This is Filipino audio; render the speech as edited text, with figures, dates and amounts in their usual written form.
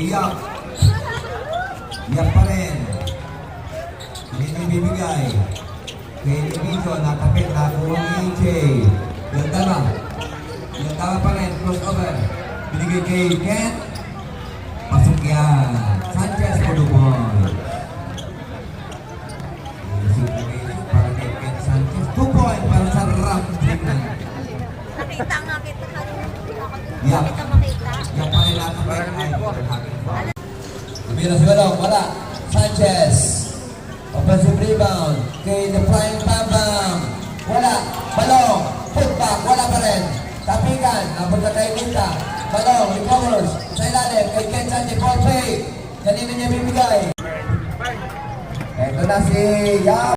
Iyak. Iyak pa rin. Hindi nyo bibigay. Kay Diviso, nakapit na kuha ni AJ. Yung tama. Yung tama pa rin, crossover. Binigay kay Ken. Pasok yan. Sanchez for the ball. Para kay Ken Sanchez. 2 point para sa round trip na. Nakita nga kita kanina. Iyak. Kita makita. Iyak pa rin nakapit. Lumira si Balong, wala. Sanchez. Offensive rebound. Kay the flying Bambam. Wala. Balong. Putback. Wala pa rin. Tapigan. Napunta kay Linda. Balong. Recovers. Sa ilalim. Kay Ken Sanchez. Ball fake. Kanina niya bibigay. Ito na si Yap.